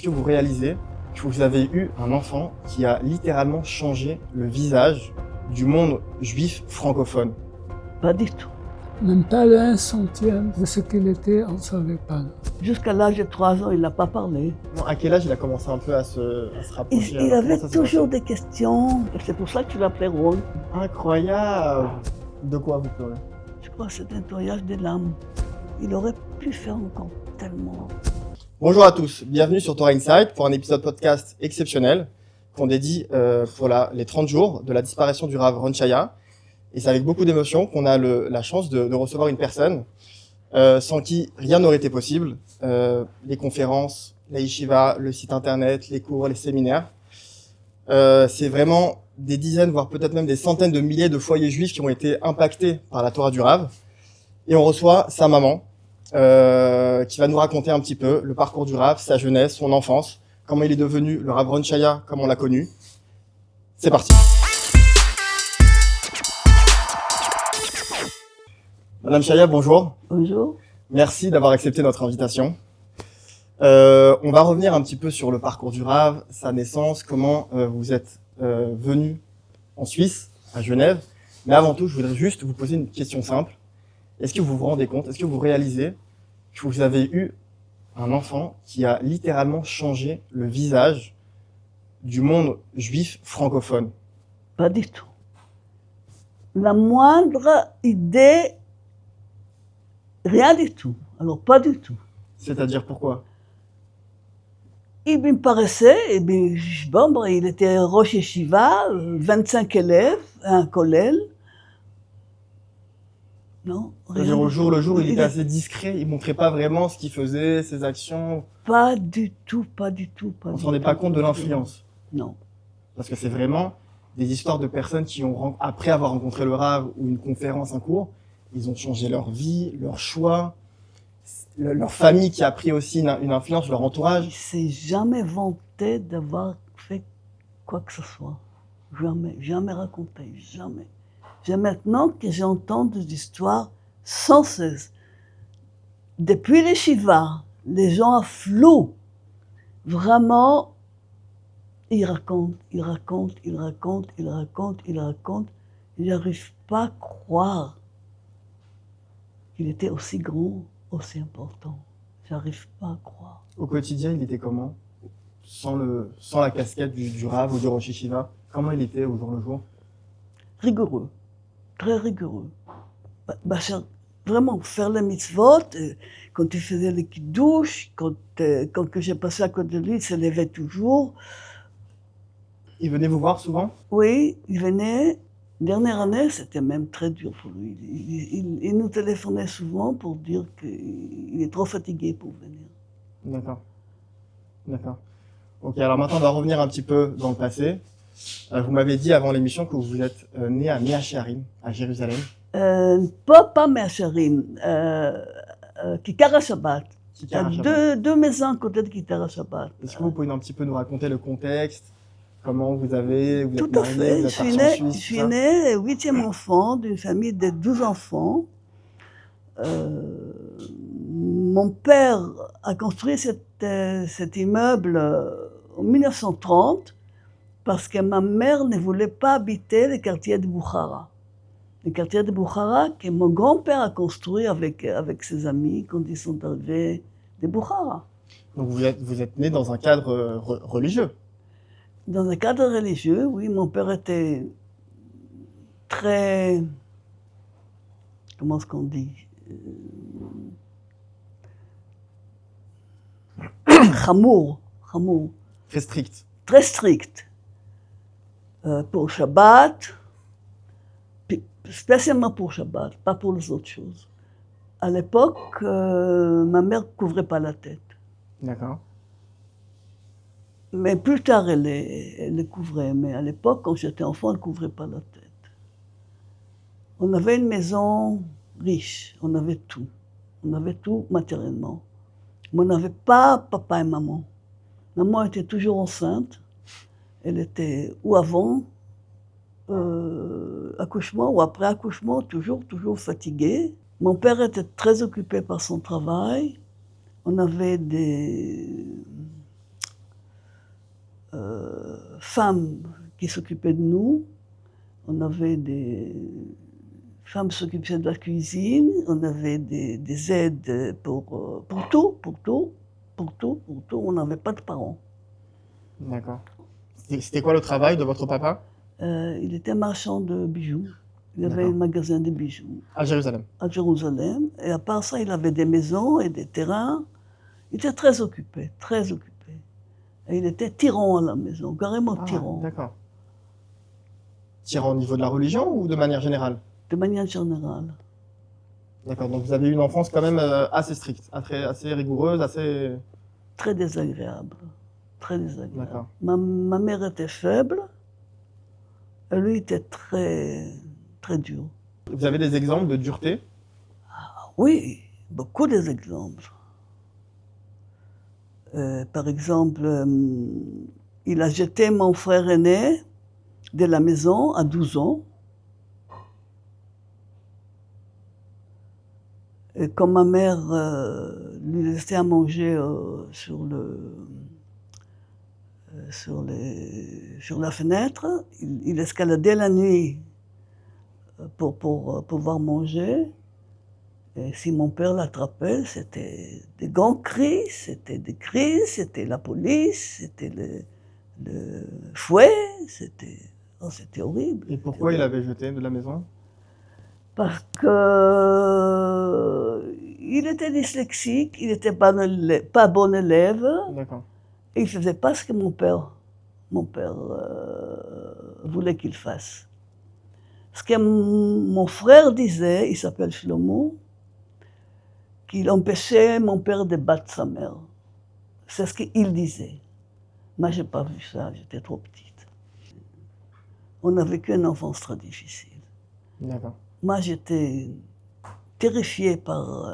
que vous réalisez que vous avez eu un enfant qui a littéralement changé le visage du monde juif francophone? Pas du tout. Même pas le 1/100 de ce qu'il était, on ne savait pas. Jusqu'à l'âge de 3 ans, il n'a pas parlé. Non, à quel âge il a commencé un peu à se rapprocher? Il Alors, avait comment ça s'est toujours passé? des questions. C'est pour ça que tu l'appelais Ron. Incroyable! De quoi vous pleurez? Je crois que c'est un nettoyage des larmes. Il aurait pu faire encore tellement. Bonjour à tous, bienvenue sur Torah Insight pour un épisode podcast exceptionnel qu'on dédie pour les 30 jours de la disparition du Rav Ron Shaya. Et c'est avec beaucoup d'émotion qu'on a la chance de recevoir une personne sans qui rien n'aurait été possible. Les conférences, la yeshiva, le site internet, les cours, les séminaires. C'est vraiment des dizaines, voire peut-être même des centaines de milliers de foyers juifs qui ont été impactés par la Torah du Rav. Et on reçoit sa maman qui va nous raconter un petit peu le parcours du Rav, sa jeunesse, son enfance, comment il est devenu le Rav Ron Shaya, comme on l'a connu. C'est parti. Madame Shaya, bonjour. Bonjour. Merci d'avoir accepté notre invitation. On va revenir un petit peu sur le parcours du Rav, sa naissance, comment vous êtes venu en Suisse, à Genève. Mais avant tout, je voudrais juste vous poser une question simple. Est-ce que vous vous rendez compte, est-ce que vous réalisez que vous avez eu un enfant qui a littéralement changé le visage du monde juif francophone? Pas du tout. La moindre idée, rien du tout. Alors, pas du tout. C'est-à-dire pourquoi? Il me paraissait, il était Rosh Yeshiva, 25 élèves, un kollel. Non, C'est-à-dire au jour le jour, il était assez discret, il montrait pas vraiment ce qu'il faisait, ses actions. Pas du tout, pas du tout, pas On du ne tout. se rendait pas compte de l'influence. Non. Parce que c'est vraiment des histoires de personnes qui ont, après avoir rencontré le Rav ou une conférence, un cours, ils ont changé leur vie, leur choix, leur famille qui a pris aussi une influence, leur Il entourage. s'est jamais vanté d'avoir fait quoi que ce soit. Jamais, jamais raconté, jamais. C'est maintenant que j'entends des histoires sans cesse. Depuis les Shiva, les gens affluent. Vraiment, ils racontent. Il n'arrive pas à croire qu'il était aussi grand, aussi important. J'arrive pas à croire. Au quotidien, il était comment? Sans la casquette du Rav ou du Rosh Yeshiva, comment il était au jour le jour? Rigoureux, très rigoureux. Vraiment, faire les mitzvot, quand il faisait les kiddush, quand j'ai passé à côté de lui, il se levait toujours. Il venait vous voir souvent? Oui, il venait. Dernière année, c'était même très dur pour lui. Il nous téléphonait souvent pour dire qu'il est trop fatigué pour venir. D'accord. D'accord. Ok, alors maintenant, on va revenir un petit peu dans le passé. Vous m'avez dit avant l'émission que vous êtes né à Mea Shearim, à Jérusalem. Pas Meacharim, Kikar HaShabbat. Kikar HaShabbat. Deux maisons à côté de Kikar HaShabbat. Est-ce que vous pouvez un petit peu nous raconter le contexte? Comment vous êtes Tout à marié, fait. vous êtes parti en Suisse, Je suis tout ça? né 8e enfant d'une famille de 12 enfants. Mon père a construit cet immeuble en 1930 parce que ma mère ne voulait pas habiter le quartier de Boukhara. Le quartier de Boukhara que mon grand-père a construit avec ses amis quand ils sont arrivés de Boukhara. Donc vous êtes né dans un cadre religieux. Dans un cadre religieux, oui, mon père était très... Comment est-ce qu'on dit? Chamour. Très strict. Très strict. Pour Shabbat, spécialement pour Shabbat, pas pour les autres choses. À l'époque, ma mère ne couvrait pas la tête. D'accord. Mais plus tard, elle le couvrait. Mais à l'époque, quand j'étais enfant, elle ne couvrait pas la tête. On avait une maison riche, on avait tout. On avait tout matériellement. Mais on n'avait pas papa et maman. Maman était toujours enceinte. Elle était ou avant accouchement ou après accouchement, toujours fatiguée. Mon père était très occupé par son travail. On avait femmes qui s'occupaient de nous. On avait des femmes qui s'occupaient de la cuisine, on avait des aides pour tout. On n'avait pas de parents. D'accord. C'était quoi le travail de votre papa? Il était marchand de bijoux. Il avait D'accord. un magasin de bijoux À Jérusalem. à Jérusalem. Et à part ça, il avait des maisons et des terrains. Il était très occupé, très occupé. Et il était tyran à la maison, carrément Ah, tyran, d'accord. Tyran au niveau de la religion ou de manière générale? de manière générale. D'accord, donc vous avez eu une enfance quand même assez stricte, assez rigoureuse, assez... Très désagréable. Très désagréable. D'accord. Ma mère était faible. Et lui était très, très dur. Vous avez des exemples de dureté? Oui, beaucoup d'exemples. Par exemple, il a jeté mon frère aîné de la maison à 12 ans. Et quand ma mère lui laissait à manger sur la fenêtre, il escaladait la nuit pour pouvoir manger. Et si mon père l'attrapait, c'était des grands cris, c'était la police, c'était le fouet, c'était horrible. Et pourquoi il avait jeté de la maison? Parce qu'il était dyslexique, il n'était pas bon élève, D'accord. et il ne faisait pas ce que mon père voulait qu'il fasse. Ce que mon frère disait, il s'appelle Shlomo, qu'il empêchait mon père de battre sa mère. C'est ce qu'il disait. Moi, je n'ai pas vu ça, j'étais trop petite. On a vécu une enfance très difficile. D'accord. Moi, j'étais terrifiée par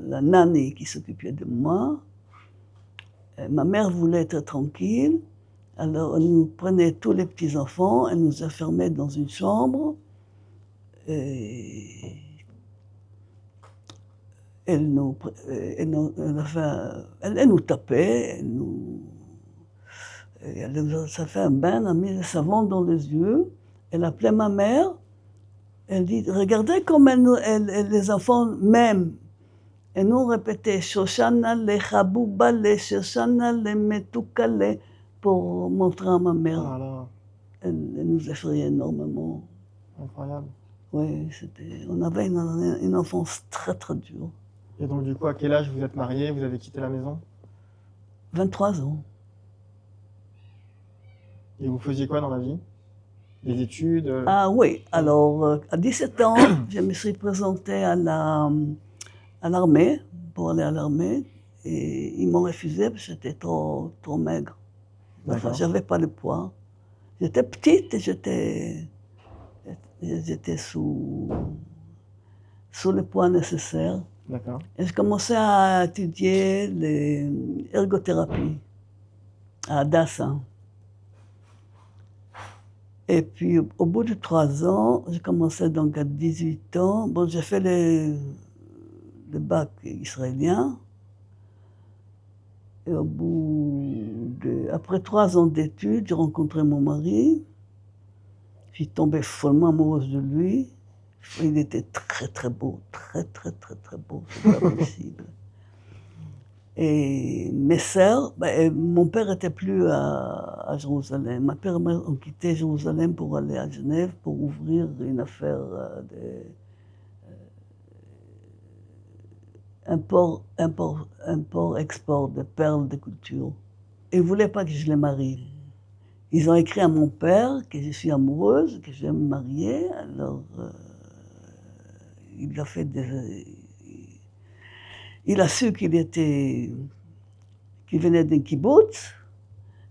la nanny qui s'occupait de moi. Et ma mère voulait être tranquille, alors elle nous prenait tous les petits-enfants, elle nous enfermait dans une chambre. Et elle nous tapait, elle nous a fait un bain, elle a mis le savon dans les yeux, elle appelait ma mère, elle dit, regardez comme les enfants m'aiment. Et nous répétait, Shoshana le Chabouba le Shoshana le Metuka le, pour montrer à ma mère. Ah là, Elle nous effrayait énormément. incroyable. Oui, on avait une enfance très très dure. Et donc du coup, à quel âge vous êtes mariés, vous avez quitté la maison? 23 ans. Et vous faisiez quoi dans la vie? Des études? Ah oui, alors à 17 ans, je me suis présentée à l'armée, pour aller à l'armée, et ils m'ont refusé parce que j'étais trop maigre. Enfin, D'accord. j'avais pas le poids. J'étais petite et j'étais sous le poids nécessaire. D'accord. Et je commençais à étudier l'ergothérapie à Hadassah. Et puis, au bout de 3 ans, j'ai commencé donc à 18 ans. Bon, j'ai fait le bac israélien. Et après 3 ans d'études, j'ai rencontré mon mari. Je suis tombée follement amoureuse de lui. Il était très, très beau, très, très, très, très beau, c'est pas possible. Et mes sœurs, mon père n'était plus à Jérusalem. Ma mère ont quitté Jérusalem pour aller à Genève pour ouvrir une affaire import-export de perles de couture. Ils ne voulaient pas que je les marie. Ils ont écrit à mon père que je suis amoureuse, que je vais me marier. Alors, il a fait il a su qu'il venait d'un kibbutz,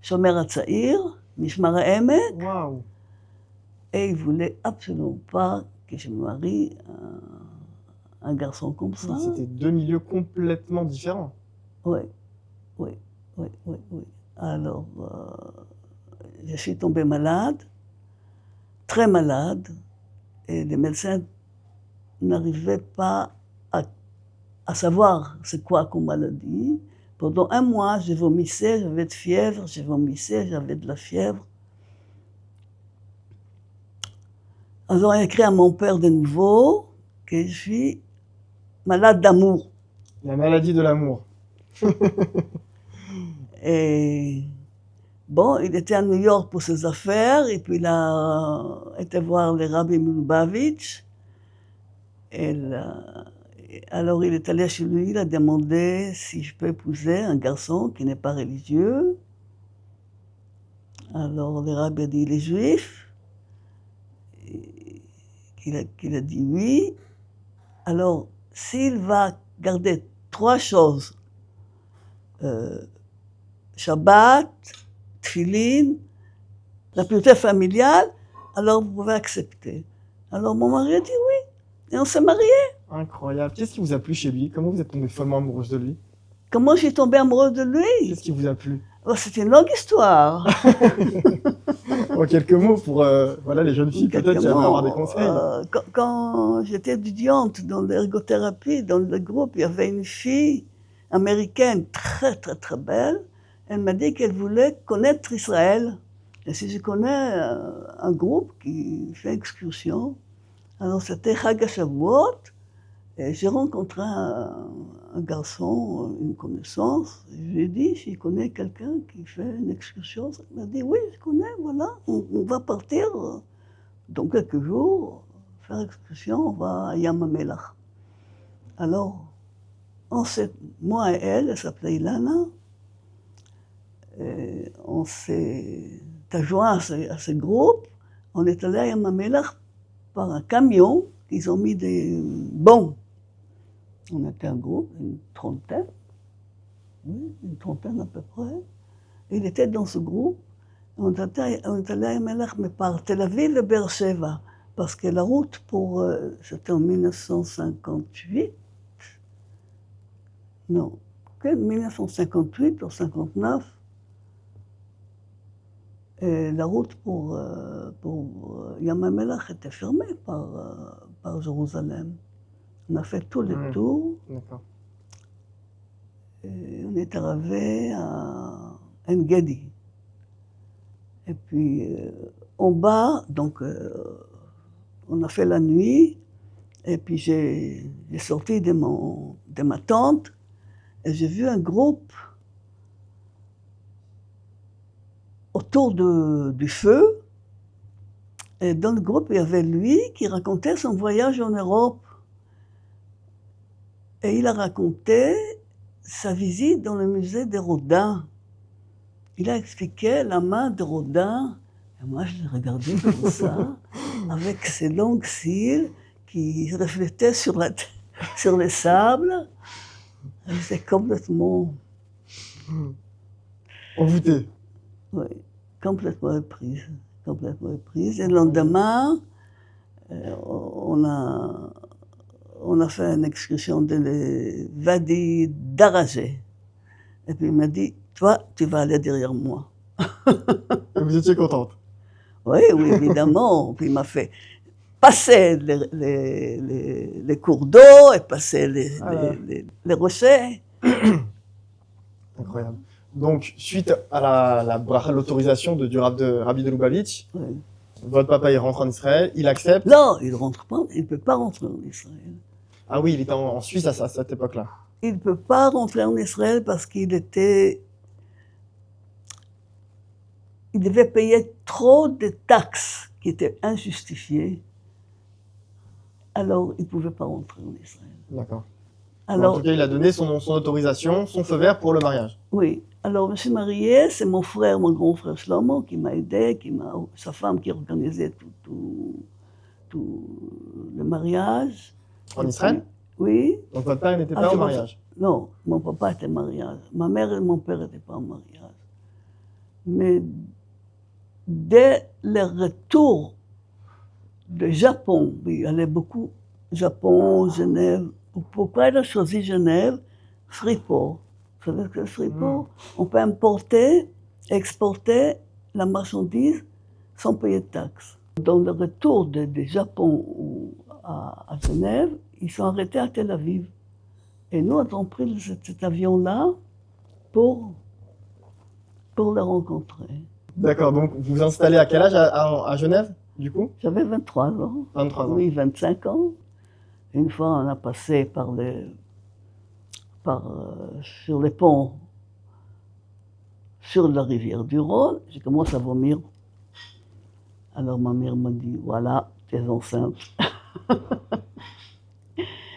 Shomer HaTzaïr, Mishmar HaEmek, Waouh! et il voulait absolument pas que je me marie un garçon comme ça. C'était 2 milieux complètement différents. Oui. Alors, je suis tombée malade, très malade, et les médecins n'arrivaient pas à savoir c'est quoi comme maladie. Pendant 1 mois, je vomissais, j'avais de fièvre, je vomissais, j'avais de la fièvre. Ils ont écrit à mon père de nouveau que je suis malade d'amour. La maladie de l'amour. Et bon, il était à New York pour ses affaires, et puis il a été voir le Rabbi Lubavitch. Alors il est allé chez lui, il a demandé si je peux épouser un garçon qui n'est pas religieux. Alors le Rabbi a dit, il est juif. Qu'il a dit oui. Alors, s'il va garder 3 choses, Shabbat, Tfilin, la pureté familiale, alors vous pouvez accepter. Alors mon mari a dit oui, et on s'est mariés. Incroyable. Qu'est-ce qui vous a plu chez lui? Comment vous êtes tombée follement amoureuse de lui? Comment j'ai tombé amoureuse de lui? Qu'est-ce qui vous a plu? Oh, c'est une longue histoire. En quelques mots, pour voilà, les jeunes filles, peut-être qui aimeraient avoir des conseils. Quand j'étais étudiante dans l'ergothérapie, dans le groupe, il y avait une fille américaine très, très, très belle. Elle m'a dit qu'elle voulait connaître Israël. Et si je connais un groupe qui fait excursion, alors c'était Chag HaShavuot, et j'ai rencontré un garçon, une connaissance. Je lui ai dit, s'il connaît quelqu'un qui fait une excursion, il m'a dit, oui, je connais, voilà, on va partir dans quelques jours, faire excursion, on va à Yam HaMelach. Alors, moi et elle s'appelait Ilana, et on s'est joint à ce groupe, on est allé à Yam HaMelach par un camion, ils ont mis des bons. On était un groupe, une trentaine à peu près. Et il était dans ce groupe. On est allé à Yam HaMelach, mais par Tel Aviv et Be'er Sheva, parce que la route pour... c'était en 1958. Non, 1958 ou 59. Et la route pour Yam HaMelach était fermée par Jérusalem. On a fait tous les tours. D'accord. Et on est arrivé à En-Gedi. Et puis, en bas, donc, on a fait la nuit. Et puis, j'ai sorti de ma tente et j'ai vu un groupe autour du feu. Et dans le groupe, il y avait lui qui racontait son voyage en Europe. Et il a raconté sa visite dans le musée de Rodin. Il a expliqué la main de Rodin. Et moi, je l'ai regardé comme ça, avec ses longues cils qui reflétaient sur les sables. J'étais complètement... Envoûtée. Oui, complètement éprise. Et le lendemain, on a fait une excursion de Wadi Darajé. Et puis il m'a dit, toi, tu vas aller derrière moi. Et vous étiez contente? Oui, évidemment. Puis il m'a fait passer les cours d'eau et passer les rochers. Incroyable. Donc, suite à l'autorisation du Rabbi de Lubavitch, Oui. votre papa il rentre en Israël, il accepte. Non, il ne peut pas rentrer en Israël. Ah oui, il était en Suisse à cette époque-là. Il ne peut pas rentrer en Israël parce qu'il devait payer trop de taxes qui étaient injustifiées. Alors, il ne pouvait pas rentrer en Israël. D'accord. Alors, en tout cas, il a donné son autorisation, son feu vert pour le mariage. Oui. Alors, je me suis mariée, c'est mon grand frère Shlomo, qui m'a aidé, sa femme qui organisait tout le mariage. En Israël? Oui. Donc votre père n'était pas au mariage? Non, mon papa était mariage. Ma mère et mon père n'étaient pas en mariage. Mais dès le retour de Japon, il y allait beaucoup, Japon, Genève. Pourquoi il a choisi Genève? Freeport. Vous savez ce que c'est Freeport? On peut importer, exporter la marchandise sans payer de taxes. Dans le retour de Japon à Genève, ils sont arrêtés à Tel Aviv. Et nous avons pris cet avion-là pour le rencontrer. D'accord, donc vous vous installez à quel âge à Genève? du coup? J'avais 23 ans. 23 ans. Oui, 25 ans. Une fois, on a passé sur les ponts sur la rivière du Rhône. J'ai commencé à vomir. Alors ma mère m'a dit, voilà, tu es enceinte.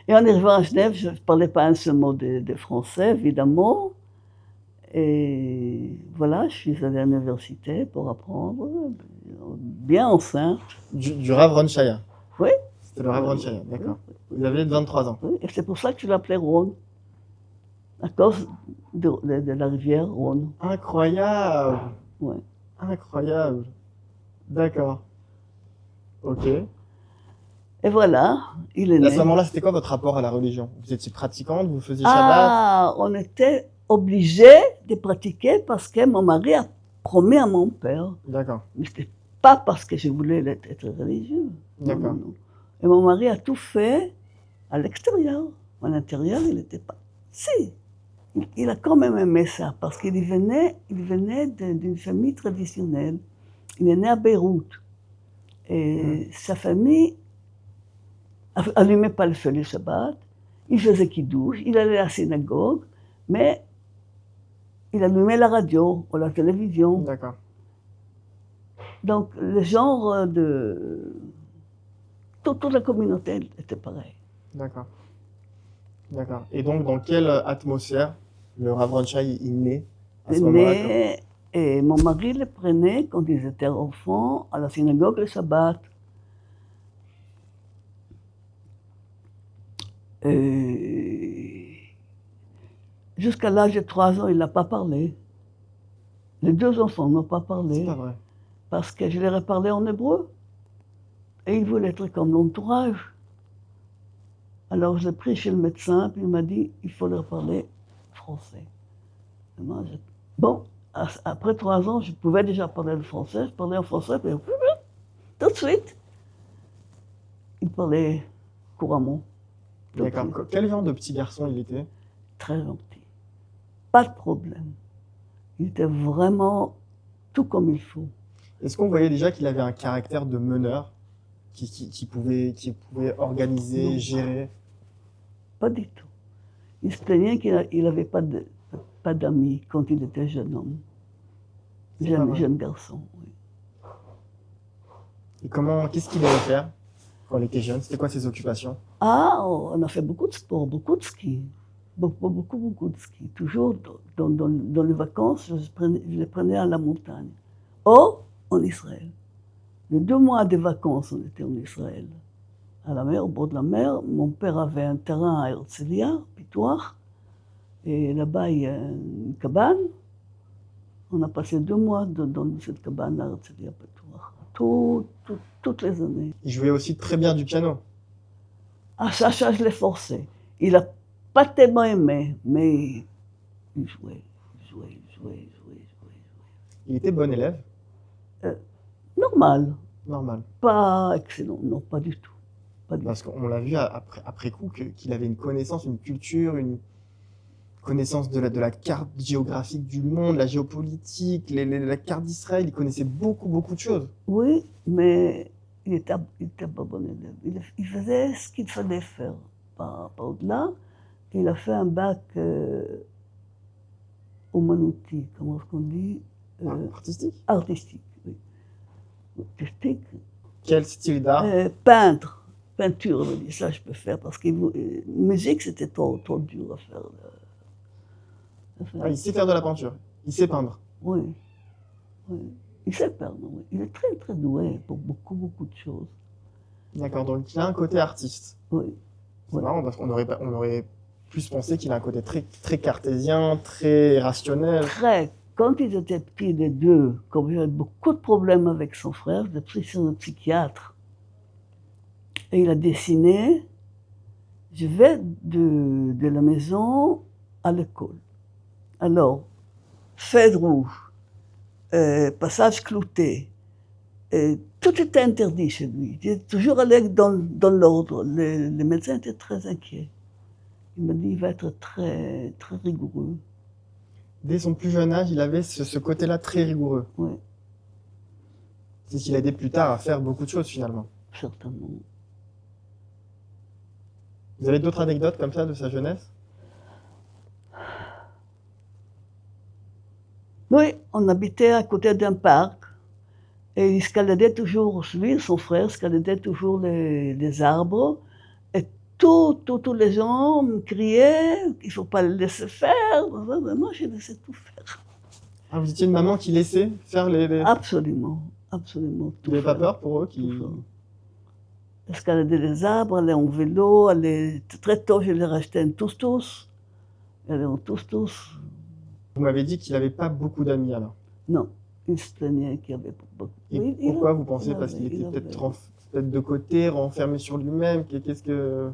Et en arrivant à Genève, je ne parlais pas un seul mot de français, évidemment. Et voilà, je suis allée à l'université pour apprendre, bien enceinte. Du Rav Ron Shaya. Oui. C'était le Rav Ron Shaya, d'accord. Vous avez 23 ans. Oui, et c'est pour ça que je l'appelais Rhône, à cause de la rivière Rhône. Incroyable. Ouais. Incroyable. D'accord. Ok. Et voilà, il est Et à ce né. moment-là, c'était quoi votre rapport à la religion? Vous étiez pratiquante, vous faisiez Shabbat? Ah, on était obligés de pratiquer parce que mon mari a promis à mon père. D'accord. Mais ce n'était pas parce que je voulais être religieux. Non, D'accord. non, non. Et mon mari a tout fait à l'extérieur. À l'intérieur, il n'était pas. Si, il a quand même aimé ça parce qu'il venait d'une famille traditionnelle. Il est né à Beyrouth. Et sa famille allumait pas le feu le Shabbat. Il faisait kiddush, il allait à la synagogue, mais il allumait la radio ou la télévision. D'accord. Donc, le genre de... Toute la communauté était pareil. D'accord. D'accord. Et donc, dans quelle atmosphère le Rav Ron Shaya est né à ce moment-là? Et mon mari le prenait quand ils étaient enfants à la synagogue le Shabbat. Et jusqu'à l'âge de 3 ans, il n'a pas parlé. Les 2 enfants n'ont pas parlé. C'est pas vrai. Parce que je leur ai parlé en hébreu. Et il voulait être comme l'entourage. Alors je l'ai pris chez le médecin, puis il m'a dit, il faut leur parler français. Et moi, bon, après 3 ans, je pouvais déjà parler le français, je parlais en français, puis tout de suite, il parlait couramment. D'accord. Quel genre de petit garçon il était? Très gentil. Pas de problème. Il était vraiment tout comme il faut. Est-ce qu'on voyait déjà qu'il avait un caractère de meneur, qui pouvait organiser, Non. gérer? Pas du tout. Il se plaignait qu'il n'avait pas d'amis quand il était jeune homme. C'est pas vrai. Jeune garçon, oui. Et qu'est-ce qu'il aimait faire quand il était jeune? C'était quoi ses occupations? Ah, on a fait beaucoup de sport, beaucoup de ski. Beaucoup de ski. Toujours dans les vacances, je les prenais à la montagne. Ou en Israël. Les 2 mois de vacances, on était en Israël. À la mer, au bord de la mer. Mon père avait un terrain à Herzliya, Pitoir. Et là-bas, il y a une cabane. On a passé 2 mois dans cette cabane à Herzliya, Pitoir. Toutes les années. Il jouait aussi très bien du piano. Ah, ça, je l'ai forcé. Il n'a pas tellement aimé, mais il jouait. Il était bon élève? Normal, Normal. pas excellent, non, pas du tout. Pas du Parce qu'on l'a vu après coup qu'il avait une connaissance, une culture, une connaissance de la carte géographique du monde, la géopolitique, la carte d'Israël. Il connaissait beaucoup de choses. Oui, mais il était pas bon élève. Il faisait ce qu'il fallait faire, pas au-delà. Il a fait un bac humanouti, comment est-ce qu'on dit? Artistique? Artistique, oui. Artistique. Quel style d'art? Peinture, on dit ça, je peux faire, parce que musique, c'était trop dur à faire. Ah, il sait faire de la peinture. Il sait peindre. Oui. Il sait peindre, oui. Il est très doué pour beaucoup de choses. D'accord, donc il a un côté artiste. Oui. C'est marrant parce qu'on aurait plus pensé qu'il a un côté très cartésien, très rationnel. Quand ils étaient petits, les 2, comme il avait beaucoup de problèmes avec son frère, je l'ai pris sur un psychiatre. Et il a dessiné. Je vais de la maison à l'école. Alors, feuille rouge, passage clouté, tout était interdit chez lui. Il était toujours allé dans l'ordre. Les médecins étaient très inquiets. Il m'a dit il va être très rigoureux. Dès son plus jeune âge, il avait ce côté-là très rigoureux. Oui. C'est ce qui l'a aidé plus tard à faire beaucoup de choses finalement. certainement. Vous avez d'autres anecdotes comme ça de sa jeunesse? Oui, on habitait à côté d'un parc et il escaladait toujours, lui, son frère, escaladait toujours les arbres et tous les gens me criaient qu'il ne faut pas le laisser faire. Moi, j'ai laissé tout faire. Ah, vous étiez une maman qui laissait faire les... Absolument, absolument. Vous n'avez pas peur pour eux qui... Tout faire. Escalader les arbres, aller en vélo, aller... Très tôt, je les rachetais en tous. Aller en tous. Vous m'avez dit qu'il n'avait pas beaucoup d'amis alors. Non, il se plaignait qu'il y avait pas beaucoup. Et Oui, pourquoi il- vous pensez? il Parce qu'il avait- était il peut-être avait- peut-être de côté, renfermé sur lui-même. Qu'est-ce que...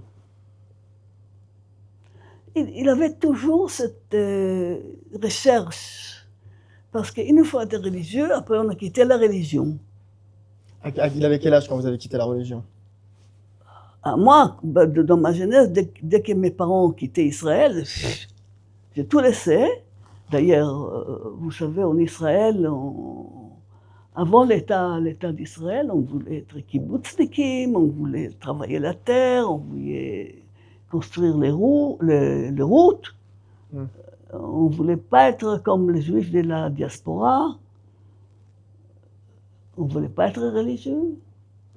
Il avait toujours cette recherche. Parce qu'une fois été religieux, après on a quitté la religion. Il avait quel âge quand vous avez quitté la religion? Moi, dans ma jeunesse, dès que mes parents ont quitté Israël, j'ai tout laissé. D'ailleurs, vous savez, en Israël, avant l'État d'Israël, on voulait être kibbutznikim, on voulait travailler la terre, on voulait construire les routes. Mm. On ne voulait pas être comme les juifs de la diaspora. On ne voulait pas être religieux.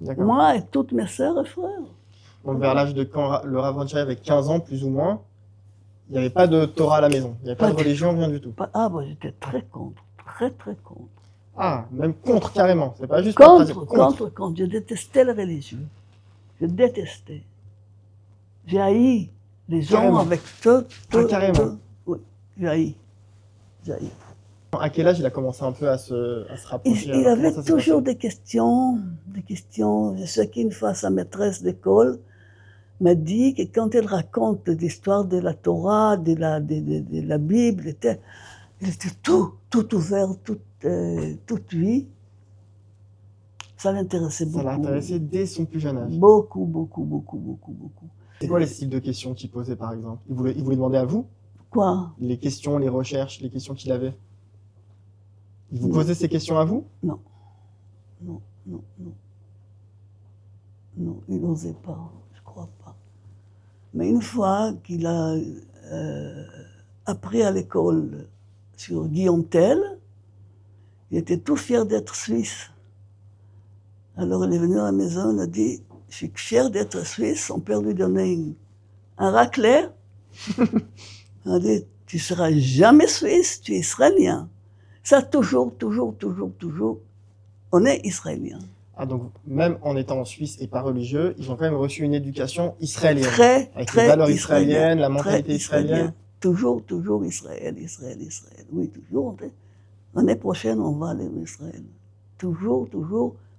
D'accord. Moi et toutes mes sœurs et frères. Donc vers l'âge de quand le Rav Ron Shaya avait 15 ans, plus ou moins, il n'y avait pas de Torah à la maison. Il n'y avait pas Pas de du religion, rien du tout. J'étais très contre, très contre. Ah, même contre carrément. C'est pas juste pas pratique. Contre. Je détestais la religion. Je détestais. J'ai haï les gens Carrément. avec tout. Carrément. Oui, j'ai haï. À quel âge il a commencé un peu à se rapprocher? Il alors? avait Comment ça s'est toujours passé? des questions. Je sais qu'une fois, sa maîtresse d'école m'a dit que quand elle raconte l'histoire de la Torah, de la Bible, il était tout ouvert, tout lui. Ça l'intéressait beaucoup. Ça l'a intéressé dès son plus jeune âge. Beaucoup. C'est quoi les styles de questions qu'il posait par exemple? Il voulait demander à vous Quoi? les questions, les recherches, les questions qu'il avait? Il vous posait ces questions à vous? Non, il n'osait pas, je crois pas. Mais une fois qu'il a appris à l'école sur Guillaume Tell, il était tout fier d'être suisse. Alors il est venu à la maison, il a dit, je suis fier d'être suisse, son père lui donnait un raclette. Il a dit, tu seras jamais suisse, tu es israélien. Ça, toujours, on est israélien. Ah, donc même en étant en Suisse et pas religieux, ils ont quand même reçu une éducation israélienne. Très Avec les valeurs israéliennes, la très mentalité israélienne. Toujours Israël. Oui, toujours. L'année prochaine, on va aller en Israël. Toujours.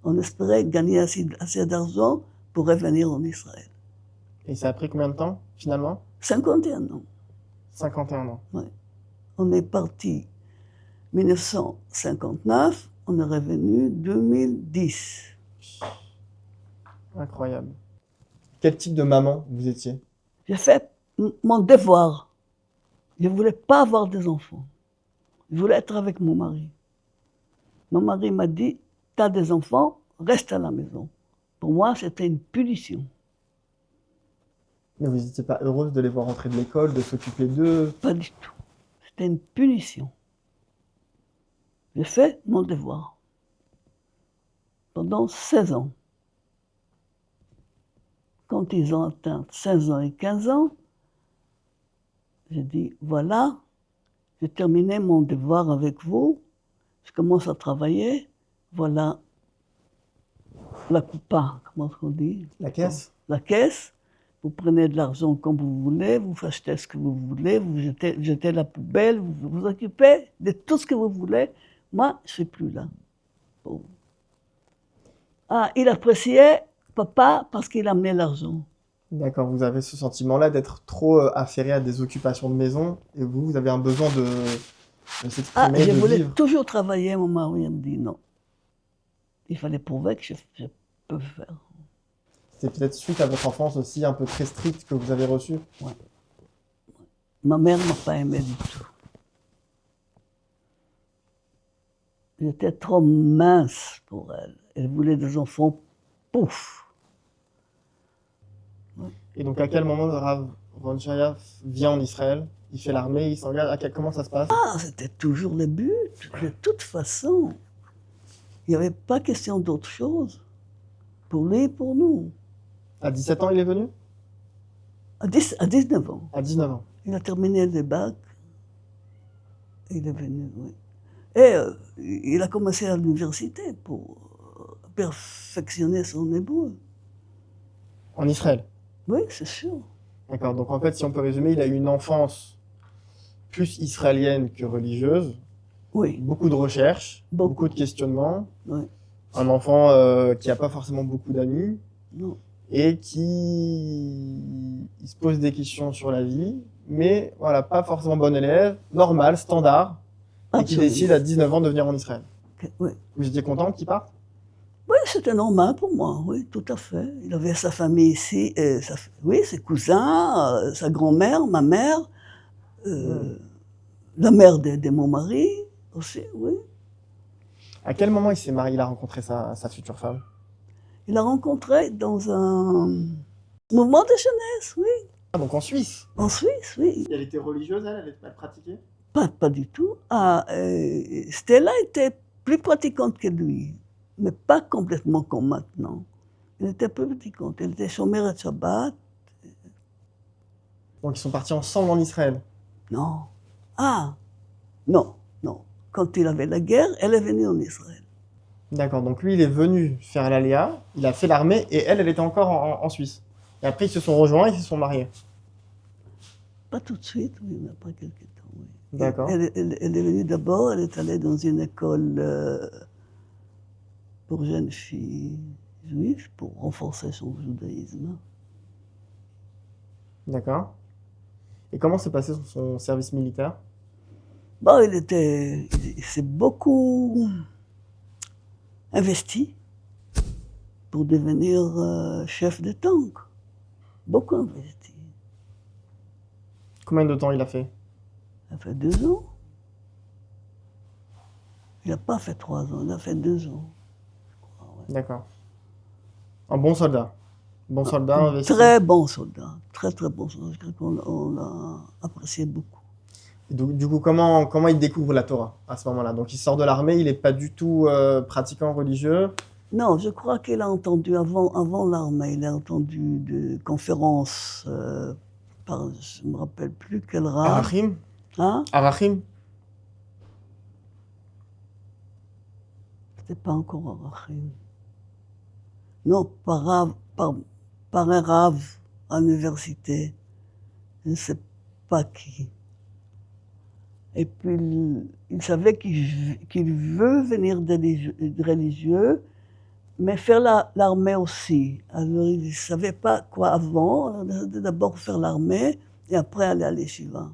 On espérait gagner assez d'argent pour revenir en Israël. Et ça a pris combien de temps, finalement? 51 ans. 51 ans. On est parti 1959, on est revenu 2010. Incroyable. Quel type de maman vous étiez? J'ai fait mon devoir. Je ne voulais pas avoir des enfants. Je voulais être avec mon mari. Mon mari m'a dit, tu as des enfants, reste à la maison. Pour moi, c'était une punition. Mais vous n'étiez pas heureuse de les voir rentrer de l'école, de s'occuper d'eux? Pas du tout. C'était une punition. J'ai fait mon devoir. Pendant 16 ans. Quand ils ont atteint 16 ans et 15 ans, j'ai dit, voilà, j'ai terminé mon devoir avec vous, je commence à travailler, voilà la coupa, comment on dit? La caisse? La caisse, vous prenez de l'argent comme vous voulez, vous achetez ce que vous voulez, vous jetez la poubelle, vous vous occupez de tout ce que vous voulez. Moi, je ne suis plus là. Bon. Ah, il appréciait papa parce qu'il amenait l'argent. D'accord, vous avez ce sentiment-là d'être trop affairé à des occupations de maison et vous avez un besoin de s'exprimer, Je de voulais vivre. toujours travailler, mon mari me dit non. Il fallait prouver que je peux faire. C'est peut-être suite à votre enfance aussi un peu très stricte que vous avez reçue. Ma mère ne m'a pas aimé du tout. J'étais trop mince pour elle. Elle voulait des enfants, pouf. Et donc, à quel moment le Rav Ron Shaya vient en Israël? Il fait l'armée, il s'engage. Comment ça se passe? Ah, c'était toujours le but, de toute façon. Il n'y avait pas question d'autre chose. Pour lui et pour nous. À 17 ans, il est venu? À 19 ans. À 19 ans. Il a terminé le bac. Il est venu, oui. Et il a commencé à l'université pour perfectionner son hébreu. En Israël? Oui, c'est sûr. D'accord. Donc, en fait, si on peut résumer, il a eu une enfance plus israélienne que religieuse. Oui, Beaucoup de recherches, Beaucoup. beaucoup de questionnements. oui. Un enfant qui n'a pas forcément beaucoup d'amis Non. et qui il se pose des questions sur la vie, mais voilà, pas forcément bon élève, normal, standard, et qui Absolument. décide à 19 ans de venir en Israël. Oui. Vous étiez content qu'il parte? Oui, c'était normal pour moi, oui, tout à fait. Il avait sa famille ici, oui, ses cousins, sa grand-mère, ma mère, la mère de mon mari aussi, oui. À quel moment il s'est marié, il a rencontré sa future femme? Il a rencontré dans un mouvement de jeunesse, oui, Ah, donc en Suisse. en Suisse, oui. Elle était religieuse, elle pratiquait? Pas du tout. Ah, Stella était plus pratiquante que lui, mais pas complètement comme maintenant. Elle était plus pratiquante, elle était chômeur de Shabbat. Donc ils sont partis ensemble en Israël. Non. Ah, non, non. Quand il avait la guerre, elle est venue en Israël. D'accord, donc lui il est venu faire l'aléa, il a fait l'armée et elle était encore en Suisse. Et après ils se sont rejoints, ils se sont mariés. Pas tout de suite, oui, mais après quelques temps, oui. D'accord. Elle est venue d'abord, elle est allée dans une école pour jeunes filles juives, pour renforcer son judaïsme. D'accord. Et comment s'est passé son service militaire? Bon, il s'est beaucoup investi pour devenir chef de tank. Beaucoup investi. Combien de temps il a fait? Il a fait 2 ans. Il n'a pas fait 3 ans, il a fait 2 ans. D'accord. Un bon soldat. Bon soldat investi. Très bon soldat, très très bon soldat. Je crois qu'on l'a apprécié beaucoup. Et du coup, comment il découvre la Torah à ce moment-là? Donc il sort de l'armée, il n'est pas du tout pratiquant religieux. Non, je crois qu'il a entendu avant l'armée, il a entendu des conférences par, je ne me rappelle plus quel rave. Arachim? Hein? Arachim? C'était pas encore Arachim. Non, par un rave à l'université. Je ne sais pas qui. Et puis, il savait qu'il veut venir de religieux, mais faire l'armée aussi. Alors, il ne savait pas quoi avant. Alors, il a d'abord faire l'armée et après aller à l'Yeshiva.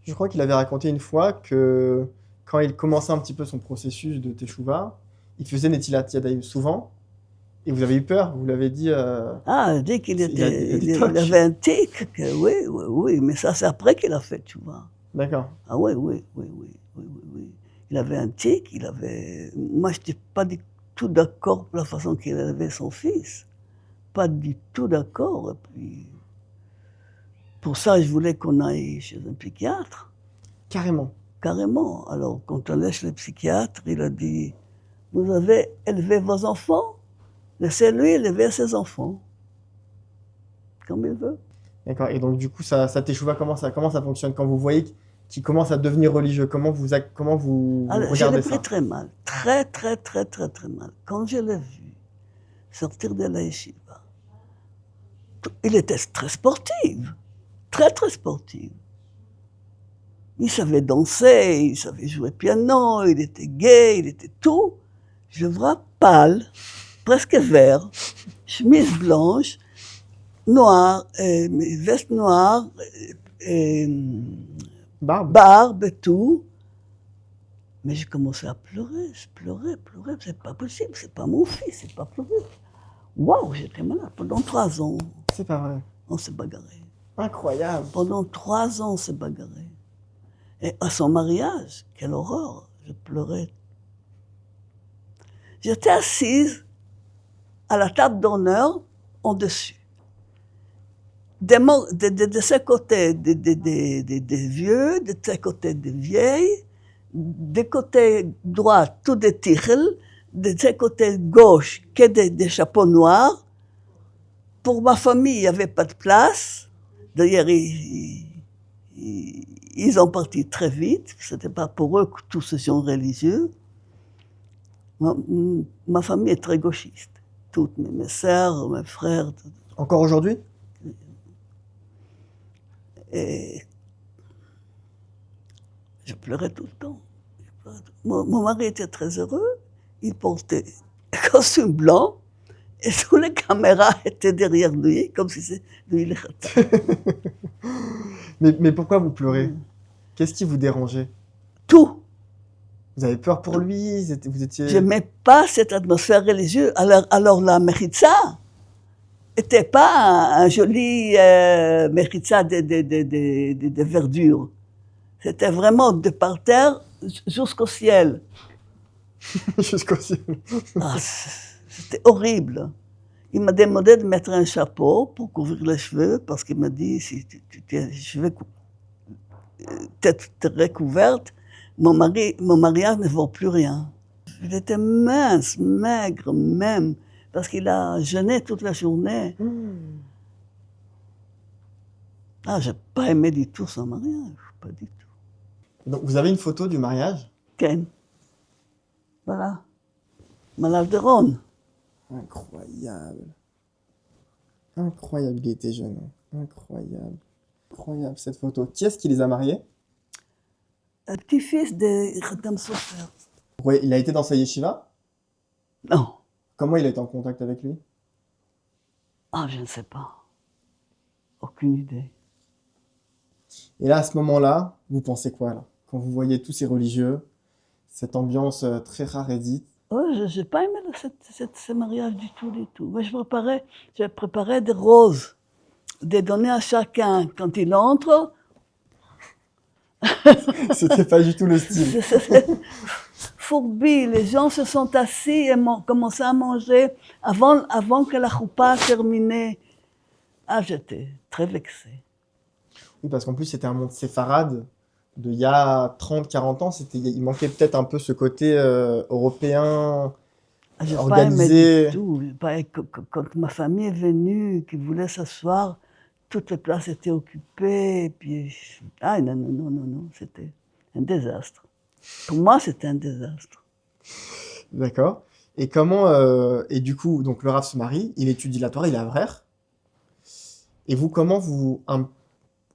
Je crois qu'il avait raconté une fois que quand il commençait un petit peu son processus de Teshuvah, il faisait Netilat Yadayim souvent. Et vous avez eu peur, vous l'avez dit. Ah, dès qu'il il y a des il tocs. avait un tic, oui, mais ça c'est après qu'il a fait, tu vois. D'accord. Ah oui. Il avait un tic, moi je n'étais pas du tout d'accord pour la façon qu'il élevait son fils. Pas du tout d'accord. Et puis, pour ça, je voulais qu'on aille chez un psychiatre. Carrément. Carrément. Alors, quand on est chez le psychiatre, il a dit, vous avez élevé vos enfants, laissez-lui élever ses enfants. Comme il veut. D'accord. Et donc, du coup, ça Teshuvah, comment ça fonctionne quand vous voyez qu'il commence à devenir religieux? Comment vous Alors, je regardez l'ai ça? pris très mal. Très mal. Quand je l'ai vu sortir de la yeshiva, il était très sportif. Très sportif. Il savait danser, il savait jouer piano, il était gai, il était tout. Je le vois pâle, presque vert, chemise blanche, noire, veste noire, barbe et tout. Mais j'ai commencé à pleurer, c'est pas possible, c'est pas mon fils, c'est pas pleurer. Waouh, j'étais malade pendant 3 ans. C'est pas vrai. On s'est bagarré. Incroyable. Pendant 3 ans, on s'est bagarré. Et à son mariage, quelle horreur, je pleurais J'étais assise à la table d'honneur en dessus. De ce côté des vieux, de ce côté des vieilles, de côté droit tout des tirels, de ce côté gauche que des chapeaux noirs. Pour ma famille, il n'y avait pas de place. D'ailleurs, ils ont parti très vite. Ce n'était pas pour eux que tous ces gens religieux. Ma famille est très gauchiste. Toutes mes sœurs, mes frères. Encore aujourd'hui? Et je pleurais tout le temps. Mon mari était très heureux. Il portait un costume blanc et toutes les caméras étaient derrière lui, comme si c'était lui le khatam. Mais pourquoi vous pleurez? Qu'est-ce qui vous dérangeait? Tout. Vous avez peur pour lui? Vous étiez... Je n'aimais pas cette atmosphère religieuse. Alors la Mechitza n'était pas un joli Mechitza de verdure. C'était vraiment de par terre jusqu'au ciel. Jusqu'au ciel. Ah, c'était horrible. Il m'a demandé de mettre un chapeau pour couvrir les cheveux, parce qu'il m'a dit, si tu as les cheveux tête recouverte, mon mariage ne vaut plus rien. Il était mince, maigre même, parce qu'il a jeûné toute la journée. Ah, j'ai pas aimé du tout son mariage, pas du tout. Donc vous avez une photo du mariage? Ken. Voilà. Malal de Ron. Incroyable. Incroyable, il était jeune. Incroyable. Incroyable cette photo. Qui est-ce qui les a mariés? Un petit-fils de Khatam Sofer. Ouais, il a été dans sa yeshiva? Non. Comment il a été en contact avec lui? Ah, je ne sais pas. Aucune idée. Et là, à ce moment-là, vous pensez quoi, là? Quand vous voyez tous ces religieux, cette ambiance très rarédite? Oh, je n'ai pas aimé ce mariage du tout, du tout. Moi, je préparais des roses, des donner à chacun quand il entre. C'était pas du tout le style. Fourbi, les gens se sont assis et commencé à manger avant que la choupa terminée. Ah, j'étais très vexée. Oui, parce qu'en plus, c'était un monde séfarade de il y a 30, 40 ans. Il manquait peut-être un peu ce côté européen, Ah, j'ai pas organisé. aimé du tout. Quand ma famille est venue, qui voulait s'asseoir, toutes les places étaient occupées. Et puis, ah non, non, non, non, non, c'était un désastre. Pour moi, c'était un désastre. D'accord. Et et du coup, donc le Rav se marie, il étudie la Torah, il est avrère. Et vous,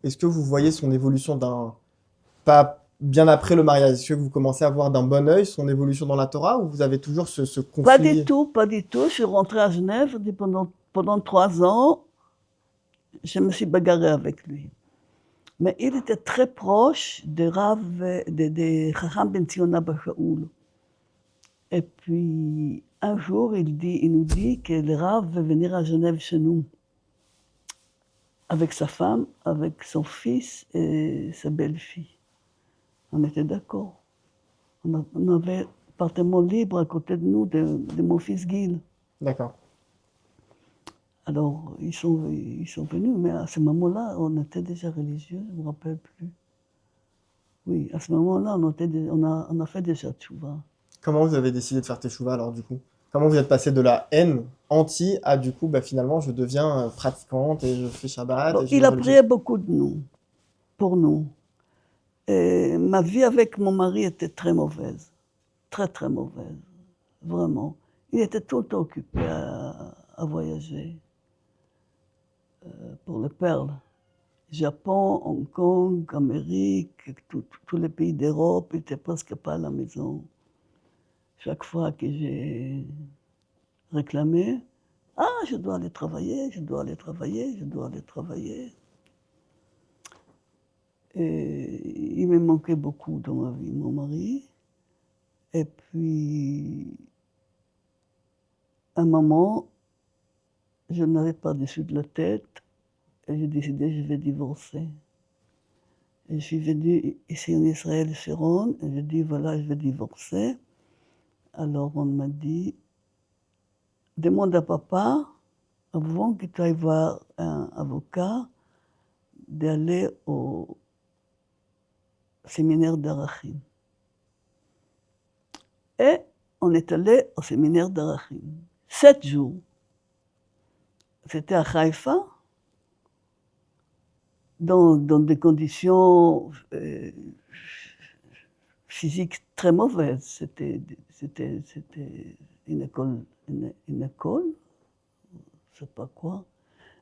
est-ce que vous voyez son évolution pas bien après le mariage, est-ce que vous commencez à voir d'un bon œil son évolution dans la Torah, ou vous avez toujours ce conflit? Pas du tout, pas du tout. Je suis rentrée à Genève pendant 3 ans. Je me suis bagarrée avec lui. Mais il était très proche de Chacham Ben Zion Abba Shaul. Et puis, un jour, il nous dit que le Rav veut venir à Genève chez nous. Avec sa femme, avec son fils et sa belle-fille. On était d'accord. On avait un appartement libre à côté de nous, de mon fils Gil. D'accord. Alors, ils sont venus, mais à ce moment-là, on était déjà religieux, je ne me rappelle plus. Oui, à ce moment-là, on a fait déjà tchouva. Comment vous avez décidé de faire teshuva alors du coup? Comment vous êtes passé de la haine anti à du coup, finalement, je deviens pratiquante et je fais Shabbat. Bon, Et je il a deviens prié religieuse. beaucoup de nous, pour nous. Et ma vie avec mon mari était très mauvaise, très très mauvaise, vraiment. Il était tout le temps occupé à voyager pour les perles. Japon, Hong Kong, Amérique, tous les pays d'Europe, il n'était presque pas à la maison. Chaque fois que j'ai réclamé, ah, je dois aller travailler, je dois aller travailler, je dois aller travailler. Et il me manquait beaucoup dans ma vie, mon mari. Et puis, à un moment, je n'avais pas dessus de la tête et j'ai décidé je vais divorcer. Et je suis venue ici en Israël, Sharon, et j'ai dit voilà, je vais divorcer. Alors on m'a dit, demande à papa, avant que tu ailles voir un avocat, d'aller au séminaire d'Arachim. Et on est allé au séminaire d'Arachim. 7 jours. C'était à Haïfa, dans des conditions physiques très mauvaises. C'était une école, je sais pas quoi.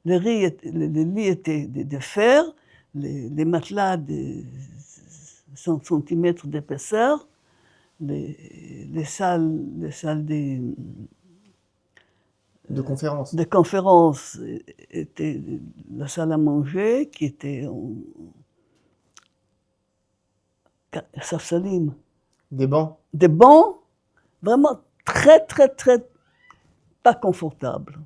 Les lits étaient de fer, les matelas de 100 cm d'épaisseur, les salles De conférence. de conférence étaient la salle à manger qui était en Safsalim. Des bancs. Des bancs vraiment très, très, très pas confortables.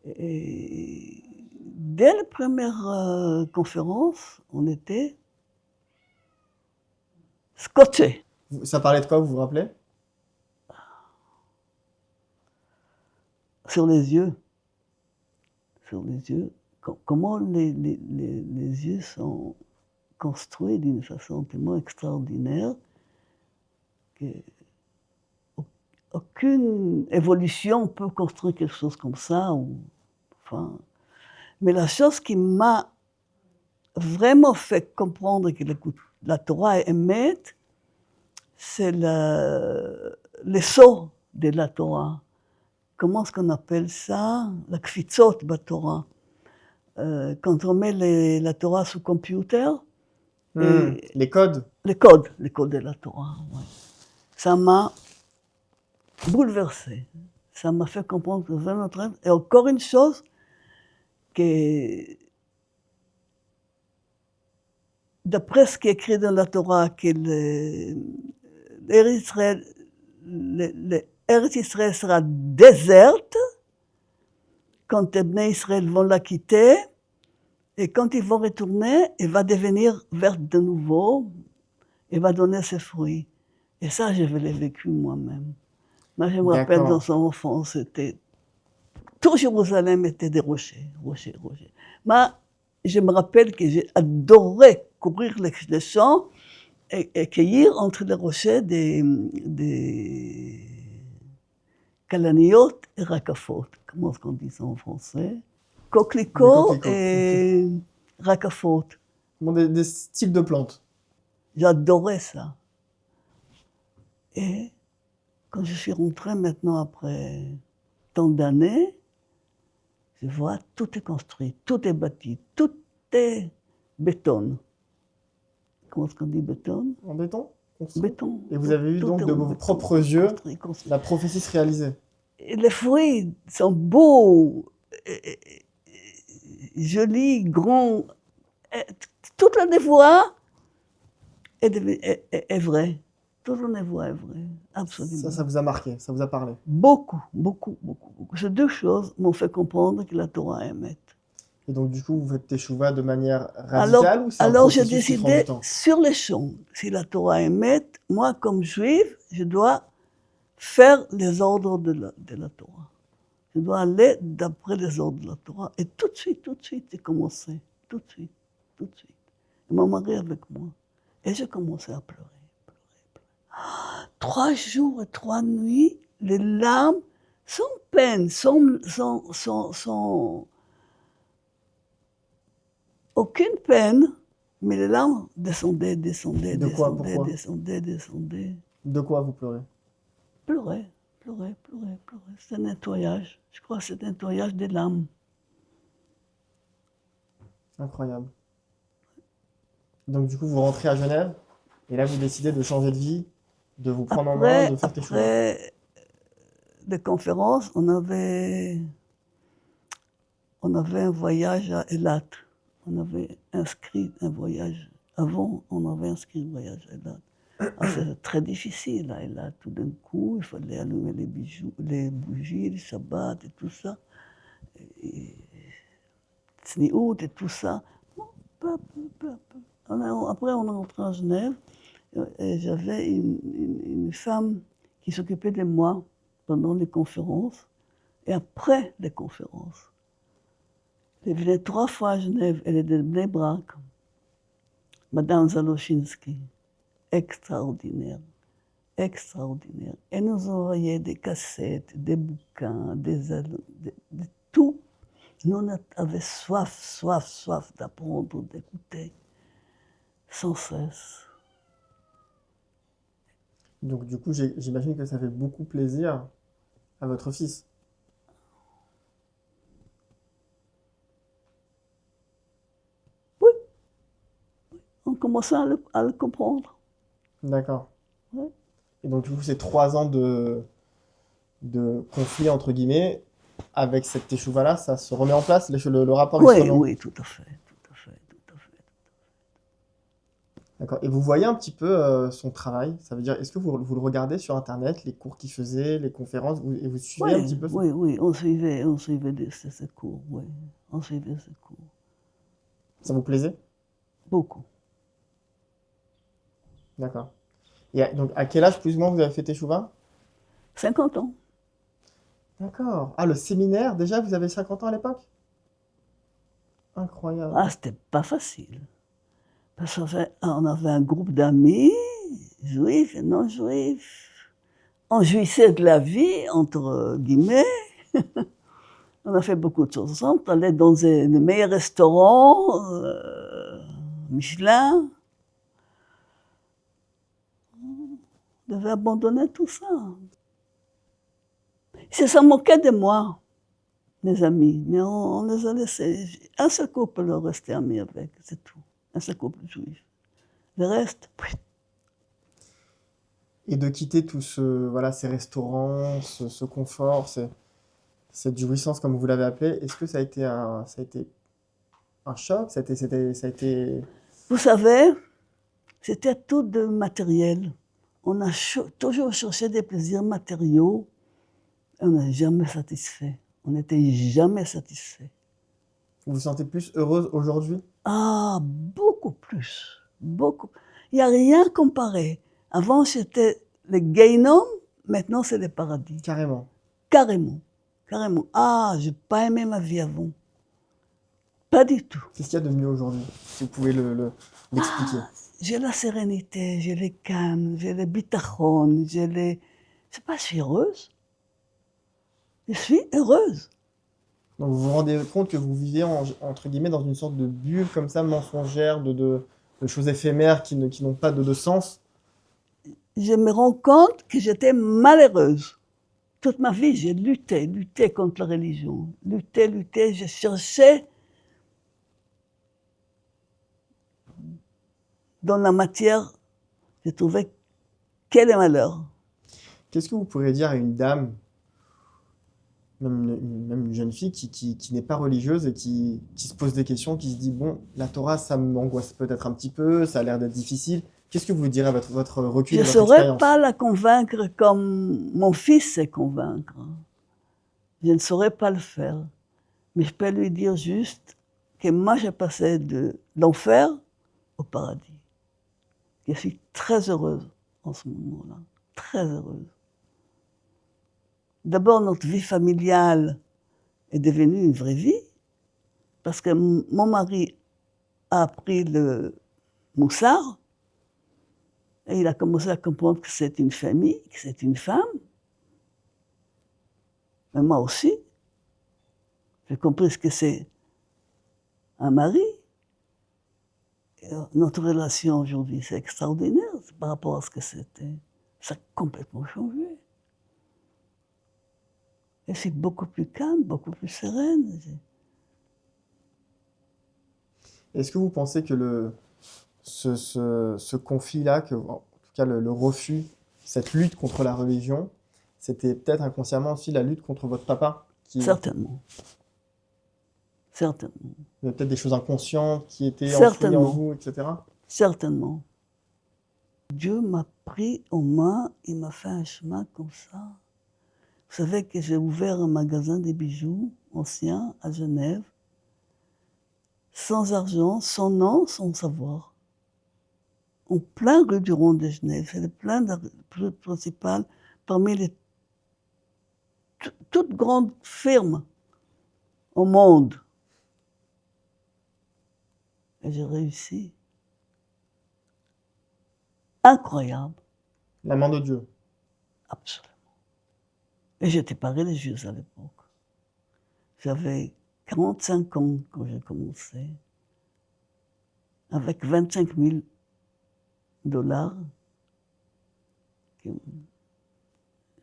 Et dès la première conférence, on était scotchés. Ça parlait de quoi, vous vous rappelez? Sur les yeux. Sur les yeux. Comment les yeux sont construits d'une façon tellement extraordinaire que aucune évolution peut construire quelque chose comme ça. Enfin, mais la chose qui m'a vraiment fait comprendre que la Torah est émet, c'est les sauts de la Torah. Comment est-ce qu'on appelle ça? La kfitzot de la Torah. Quand on met la Torah sous computer. Les codes. Les codes de la Torah, ouais. Ça m'a bouleversé. Ça m'a fait comprendre que vraiment très... Et encore une chose, que d'après ce qui est écrit dans la Torah, que l'Eretz Israël sera déserte quand les Bnei Israël vont la quitter, et quand ils vont retourner, elle va devenir verte de nouveau, et va donner ses fruits. Et ça, je l'ai vécu moi-même. Moi, je me rappelle dans son enfance, c'était... Tout Jérusalem était des rochers, rochers. Moi, je me rappelle que j'ai adoré courir les champs et cueillir entre les rochers des calaniotes et racafot. Comment est-ce qu'on dit ça en français? Coquelicots et racafot. Des styles de plantes. J'adorais ça. Et quand je suis rentrée maintenant après tant d'années, je vois tout est construit, tout est bâti, tout est béton. Comment est-ce qu'on dit béton? En béton? Béton. Et vous avez eu donc de vos propres yeux la prophétie se réaliser. Et les fruits sont beaux, jolis, grands. Toute la névoie est vraie. Toute la névoie est vraie, absolument. Ça vous a marqué, ça vous a parlé? Beaucoup. Ces deux choses m'ont fait comprendre que la Torah est émet. Et donc, du coup, vous faites teshuva de manière radicale ou c'est un Alors j'ai processus qui prend du décidé temps? sur les champs, si la Torah émet, moi, comme juive, je dois faire les ordres de la Torah. Je dois aller d'après les ordres de la Torah. Et tout de suite, j'ai commencé. Tout de suite. Et mon mari avec moi. Et j'ai commencé à pleurer. 3 jours et 3 nuits, les larmes, sans peine, sans aucune peine, mais les larmes descendaient. De quoi? Pourquoi? Descendaient. De quoi vous pleurez? Pleurer. C'est un nettoyage. Je crois que c'est un nettoyage des larmes. Incroyable. Donc, du coup, vous rentrez à Genève et là, vous décidez de changer de vie, de vous prendre en main, de faire teshuva. Après des conférences, on avait un voyage à Eilat. On avait inscrit un voyage. Avant, on avait inscrit un voyage à Eilat. C'était très difficile à Eilat. Tout d'un coup, il fallait allumer les bougies, les shabbats et tout ça. Tzniout et tout ça. Peu. Après, on est rentré à Genève. Et j'avais une femme qui s'occupait de moi pendant les conférences et après les conférences. Elle venait 3 fois à Genève, elle est de Bnei Brak, Madame Zaloshinsky, extraordinaire, extraordinaire. Elle nous envoyait des cassettes, des bouquins, de tout. Nous, on avait soif d'apprendre, d'écouter, sans cesse. Donc du coup, j'imagine que ça fait beaucoup plaisir à votre fils. Oui, on commençait à le comprendre. D'accord. Ouais. Et donc du coup, ces 3 ans de conflit, entre guillemets, avec cette teshuva-là, ça se remet en place, le rapport il se Oui, remet en- oui, tout à fait, tout à fait, tout à fait. D'accord. Et vous voyez un petit peu son travail? Ça veut dire, est-ce que vous le regardez sur Internet, les cours qu'il faisait, les conférences, et vous suivez un petit peu Oui, oui, on suivait ces cours, oui, on suivait ces cours, Ça vous plaisait? beaucoup. D'accord. Et donc, à quel âge plus ou moins vous avez fait teshuva? 50 ans. D'accord. Ah, le séminaire, déjà, vous avez 50 ans à l'époque? Incroyable. Ah, c'était pas facile. Parce qu'on avait un groupe d'amis, juifs et non juifs. On jouissait de la vie, entre guillemets. On a fait beaucoup de choses ensemble. On allait dans les meilleurs restaurants, Michelin. On devait abandonner tout ça. C'est ça moquait de moi, mes amis. Mais on les a laissés. Un seul couple leur restait ami avec, c'est tout. Un seul couple juif. Le reste, Et de quitter tout voilà, ces restaurants, ce confort, cette jouissance, comme vous l'avez appelé, est-ce que ça a été un choc? Ça a été... vous savez, c'était tout de matériel. On a toujours cherché des plaisirs matériaux et on n'est jamais satisfait. On n'était jamais satisfait. Vous vous sentez plus heureuse aujourd'hui? Ah, beaucoup plus. Beaucoup. Il n'y a rien comparé. Avant, c'était le Guéhinom, maintenant, c'est le paradis. Carrément. Carrément. Carrément. Ah, j'ai pas aimé ma vie avant. Pas du tout. Qu'est-ce qu'il y a de mieux aujourd'hui? Si vous pouvez l'expliquer. J'ai la sérénité, j'ai le calme, j'ai le bitachon, j'ai les... Je sais pas, je suis heureuse. Je suis heureuse. Donc vous vous rendez compte que vous vivez, entre guillemets, dans une sorte de bulle comme ça, mensongère, de choses éphémères qui n'ont pas de sens. Je me rends compte que j'étais malheureuse. Toute ma vie, j'ai lutté contre la religion. Lutté, je cherchais dans la matière, je trouvais quel est malheur. Qu'est-ce que vous pourriez dire à une dame, même une jeune fille qui n'est pas religieuse et qui se pose des questions, qui se dit, bon, la Torah, ça m'angoisse peut-être un petit peu, ça a l'air d'être difficile. Qu'est-ce que vous direz à votre recul Je et ne votre saurais expérience? pas la convaincre comme mon fils sait convaincre. Je ne saurais pas le faire. Mais je peux lui dire juste que moi, j'ai passé de l'enfer au paradis. Je suis très heureuse en ce moment-là. Très heureuse. D'abord, notre vie familiale est devenue une vraie vie, parce que mon mari a appris le moussard, et il a commencé à comprendre que c'est une famille, que c'est une femme. Mais moi aussi, j'ai compris ce que c'est un mari. Et notre relation aujourd'hui, c'est extraordinaire par rapport à ce que c'était. Ça a complètement changé. Et c'est beaucoup plus calme, beaucoup plus sereine. Est-ce que vous pensez que ce conflit-là, en tout cas le refus, cette lutte contre la religion, c'était peut-être inconsciemment aussi la lutte contre votre papa Certainement. Certainement. Il y avait peut-être des choses inconscientes qui étaient enfouies en vous, etc. Certainement. Dieu m'a pris en main, il m'a fait un chemin comme ça. Vous savez que j'ai ouvert un magasin de bijoux ancien à Genève, sans argent, sans nom, sans savoir. En plein rue du Rond de Genève, c'est le plein principal, parmi les toutes grandes firmes au monde. Et j'ai réussi. Incroyable. La main de Dieu. Absolument. Et j'étais pas religieuse à l'époque. J'avais 45 ans quand j'ai commencé, avec 25 000 $ que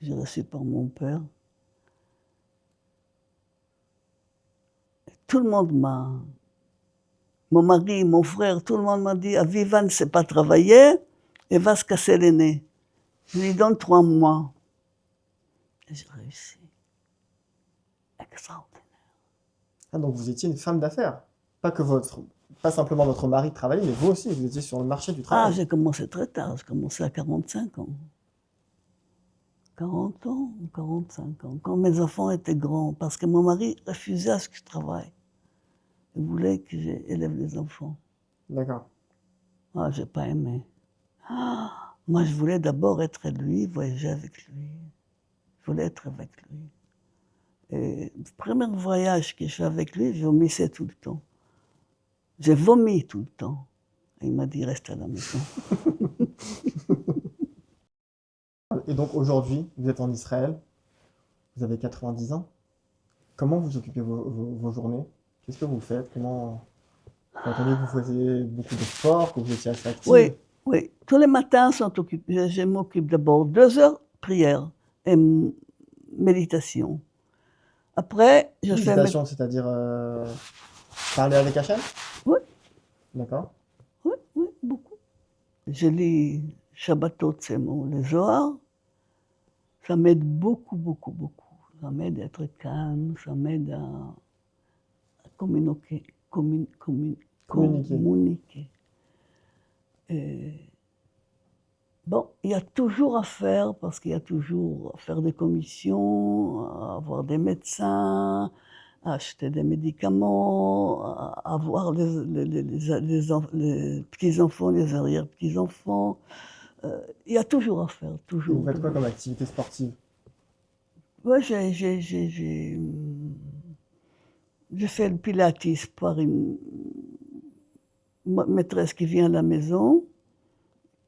j'ai reçus par mon père. Et tout le monde mon mari, mon frère, tout le monde m'a dit, Aviva ne sait pas travailler, elle va se casser les nez. Je lui donne 3 mois. Et j'ai réussi. Extraordinaire. Ah, donc vous étiez une femme d'affaires. Pas simplement votre mari travaillait, mais vous aussi, vous étiez sur le marché du Ah, travail. j'ai commencé très tard, j'ai commencé à 45 ans. 40 ans ou 45 ans, quand mes enfants étaient grands, parce que mon mari refusait à ce que je travaille. Il voulait que j'élève les enfants. D'accord. Ah, j'ai pas aimé. Ah, moi, je voulais d'abord être lui, voyager avec lui. Je voulais être avec lui. Et le premier voyage que je fais avec lui, je vomissais tout le temps. J'ai vomi tout le temps. Et il m'a dit, reste à la maison. Et donc aujourd'hui, vous êtes en Israël, vous avez 90 ans. Comment vous occupez vos journées? Qu'est-ce que vous faites? Comment... J'ai entendu que vous faisiez beaucoup de sport, que vous étiez assez active. Oui, oui. Tous les matins sont occupés. Je m'occupe d'abord 2 heures prière et méditation. Après, je fais... Méditation, c'est-à-dire parler avec Hachem? Oui, D'accord. oui, oui, beaucoup. Je lis Shabbatot, c'est le Zohar. Ça m'aide beaucoup, beaucoup, beaucoup. Ça m'aide à être calme, ça m'aide à communiquer. Communiquer. Et bon, il y a toujours à faire, parce qu'il y a toujours à faire des commissions, à avoir des médecins, à acheter des médicaments, à avoir les petits-enfants, les arrière-petits-enfants. Il y a toujours à faire, Et toujours. vous faites quoi comme activité sportive? Ouais, j'ai fait le pilates par une maîtresse qui vient à la maison,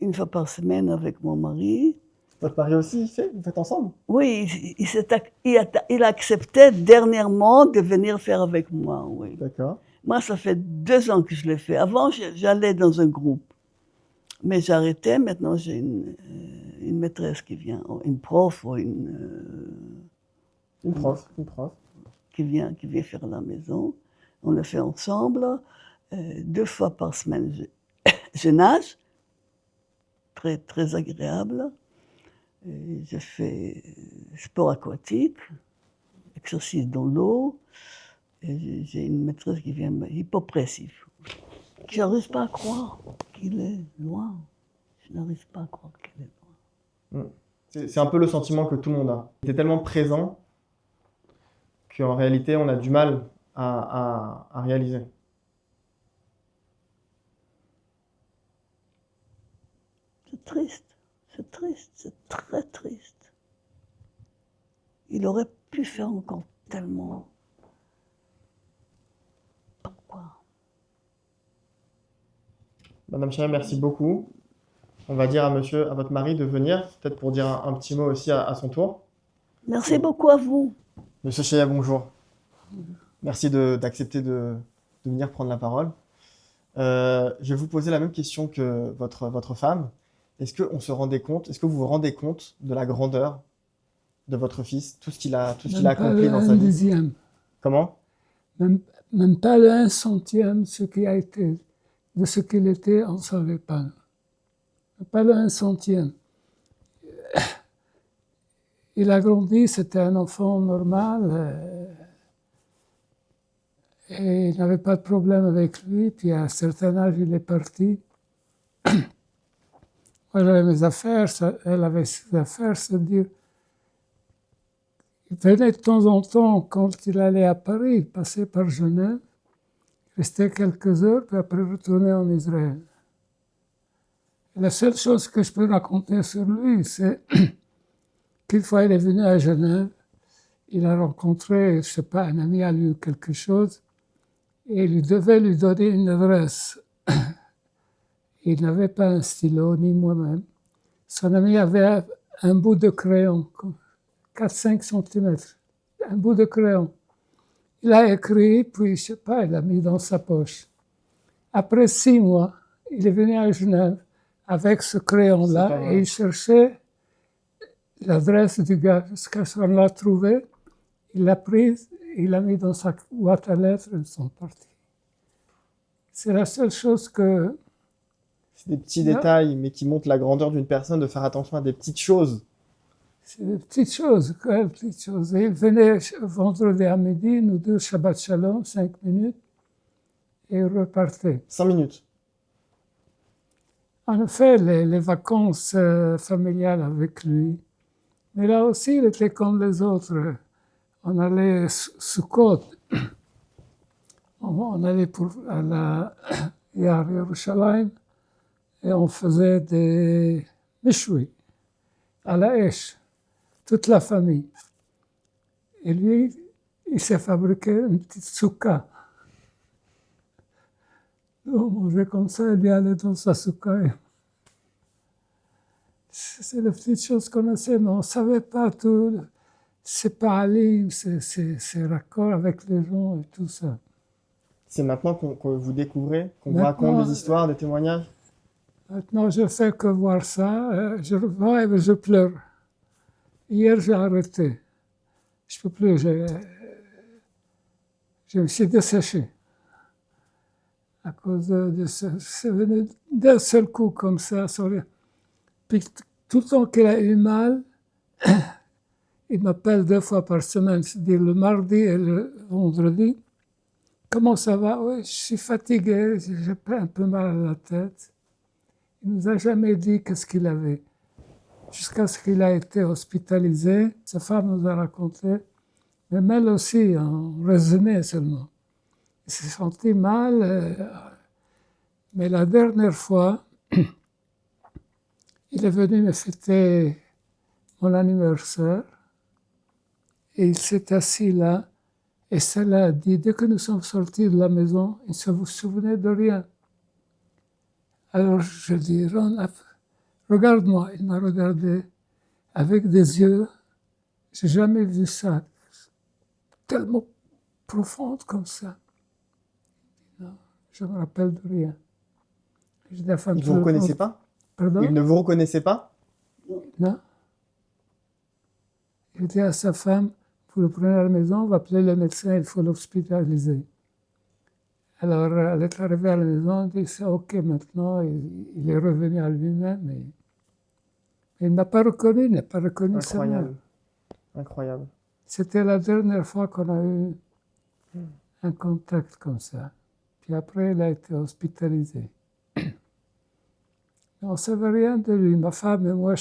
une fois par semaine avec mon mari. Votre mari aussi, il fait? Vous faites ensemble? Oui, il a accepté dernièrement de venir faire avec moi, oui. D'accord. Moi, ça fait 2 ans que je l'ai fait. Avant, j'allais dans un groupe. Mais j'ai arrêté. Maintenant, j'ai une maîtresse qui vient, une prof ou Une prof. qui vient faire à la maison. On le fait ensemble. 2 fois par semaine, je nage. Très, très agréable. Je fais sport aquatique, exercice dans l'eau. Et j'ai une maîtresse qui vient, hypopressif. Je n'arrive pas à croire qu'il est loin. Je n'arrive pas à croire qu'il est loin. C'est un peu le sentiment que tout le monde a. Il est tellement présent qu'en réalité, on a du mal à réaliser. C'est triste, c'est très triste. Il aurait pu faire encore tellement. Pourquoi? Madame Chaya, merci beaucoup. On va dire à votre mari de venir, peut-être pour dire un petit mot aussi à son tour. Merci beaucoup à vous. Monsieur Chaya, bonjour. Merci d'accepter de venir prendre la parole. Je vais vous poser la même question que votre femme. Est-ce que vous vous rendez compte de la grandeur de votre fils, tout ce qu'il a accompli dans sa vie? Dixième. Comment? Même pas le 1/100 de ce qu'il était, on ne savait pas. Même pas le 1/100. Il a grandi, c'était un enfant normal, et il n'avait pas de problème avec lui. Puis à un certain âge, il est parti. Moi, j'avais mes affaires, elle avait ses affaires, c'est-à-dire, il venait de temps en temps, quand il allait à Paris, il passait par Genève, restait quelques heures, puis après retournait en Israël. Et la seule chose que je peux raconter sur lui, c'est qu'une fois il est venu à Genève, il a rencontré, je ne sais pas, un ami à lui ou quelque chose, et il devait lui donner une adresse. Il n'avait pas un stylo, ni moi-même. Son ami avait un bout de crayon, 4-5 centimètres, un bout de crayon. Il a écrit, puis, je ne sais pas, il l'a mis dans sa poche. Après 6 mois, il est venu à Genève avec ce crayon-là et il cherchait l'adresse du gars. Jusqu'à ce qu'on l'a trouvé, il l'a prise, il l'a mis dans sa boîte à lettres et ils sont partis. C'est la seule chose que... C'est des petits détails, mais qui montrent la grandeur d'une personne, de faire attention à des petites choses. C'est des petites choses, quoi, des petites choses. Et il venait vendredi à midi, nous deux, Shabbat Shalom, 5 minutes, et il repartait. 5 minutes. En effet, les vacances familiales avec lui. Mais là aussi, il était comme les autres. On allait sous côte. On allait à la Yar Yerushalayim et on faisait des méchouis à la Esh, toute la famille. Et lui, il s'est fabriqué une petite souka. On mangeait comme ça, il allait dans sa souka. C'est les petites choses qu'on connaissait, mais on ne savait pas tout. C'est pas alim, c'est raccord avec les gens et tout ça. C'est maintenant que vous découvrez, qu'on vous raconte des histoires, des témoignages? Maintenant, je fais que voir ça. Je vois et je pleure. Hier, j'ai arrêté. Je ne peux plus. Je me suis desséché. À cause de ça. C'est venu d'un seul coup comme ça. Puis tout le temps qu'il a eu mal, il m'appelle 2 fois par semaine, c'est-à-dire le mardi et le vendredi. Comment ça va? Oui, je suis fatigué, j'ai un peu mal à la tête. Il ne nous a jamais dit qu'est-ce qu'il avait. Jusqu'à ce qu'il a été hospitalisé, sa femme nous a raconté, mais elle aussi, en résumé seulement. Il s'est senti mal, mais la dernière fois, il est venu me fêter mon anniversaire et il s'est assis là et cela a dit, dès que nous sommes sortis de la maison, il ne se vous souvenait de rien. Alors je dis, Ron, regarde-moi. Il m'a regardé avec des yeux, j'ai jamais vu ça, tellement profonde comme ça. Non, je me rappelle de rien. Il ne vous reconnaissait pas? Pardon? Il ne vous reconnaissait pas? Non. Il dit à sa femme, vous le prenez à la maison, on va appeler le médecin, il faut l'hospitaliser. Alors, elle est arrivée à la maison, elle dit, c'est OK maintenant, il est revenu à lui-même. Mais il ne m'a pas reconnu, il n'a pas reconnu sa mère. Incroyable. Incroyable. C'était la dernière fois qu'on a eu un contact comme ça. Puis après, il a été hospitalisé. On ne savait rien de lui. Ma femme et moi,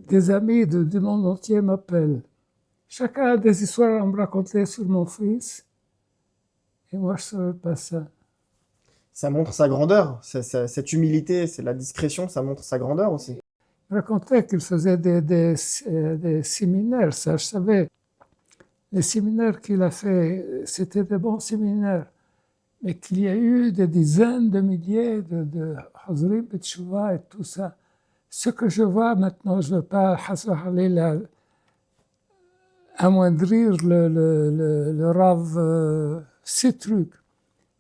des amis du monde entier m'appellent. Chacun a des histoires à me raconter sur mon fils. Et moi, je ne savais pas ça. Ça montre sa grandeur. Cette humilité, c'est la discrétion, ça montre sa grandeur aussi. Il racontait qu'il faisait des séminaires, ça je savais. Les séminaires qu'il a fait, c'était des bons séminaires. Mais qu'il y a eu des dizaines de milliers de Hazrim et Tchouva et tout ça. Ce que je vois maintenant, je ne veux pas amoindrir le Rav, ces trucs.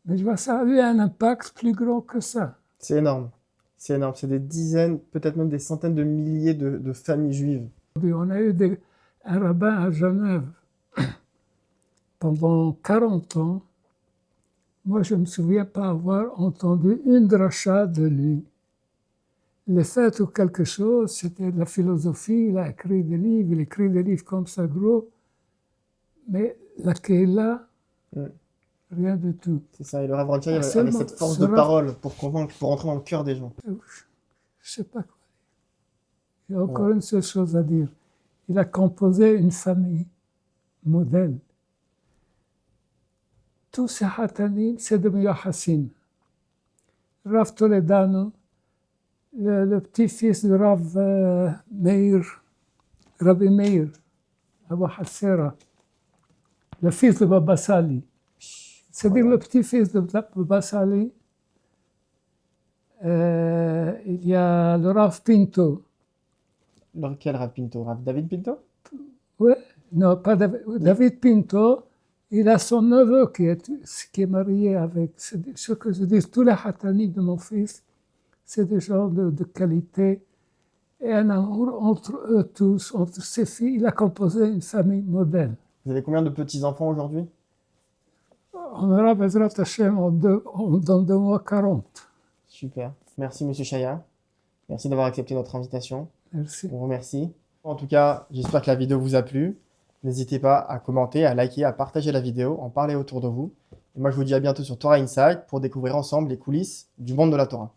Mais je vois ça a eu un impact plus grand que ça. C'est énorme. C'est énorme. C'est des dizaines, peut-être même des centaines de milliers de familles juives. On a eu un rabbin à Genève pendant 40 ans. Moi, je ne me souviens pas avoir entendu une dracha de lui. Les fêtes ou quelque chose, c'était de la philosophie, il a écrit des livres, il écrit des livres comme ça gros. Mais la Keila, rien du tout. C'est ça, et le Rav Ranchai avait cette force de parole pour convaincre, pour entrer dans le cœur des gens. Je ne sais pas quoi dire. Il y a encore une seule chose à dire. Il a composé une famille modèle. Tous ces hatanim, c'est de Miyahassin. Rav Toledano, le petit-fils de Rav Meir, Rabbi Meir, Abu Hassera, le fils de Baba Sali. C'est-à-dire le petit-fils de Baba Sali. Il y a le Rav Pinto. Quel Rav Pinto? Rav David Pinto? Oui, non, pas David, David Pinto. Il a son neveu qui est marié avec. Ce que je dis, tous les hatanis de mon fils, c'est des gens de qualité. Et un amour entre eux tous, entre ses filles. Il a composé une famille modèle. Vous avez combien de petits-enfants aujourd'hui? On aura, Bezrat Hashem, dans 2 mois 40. Super. Merci, Monsieur Chaya. Merci d'avoir accepté notre invitation. Merci. On vous remercie. En tout cas, j'espère que la vidéo vous a plu. N'hésitez pas à commenter, à liker, à partager la vidéo, en parler autour de vous. Et moi, je vous dis à bientôt sur Torah Insight pour découvrir ensemble les coulisses du monde de la Torah.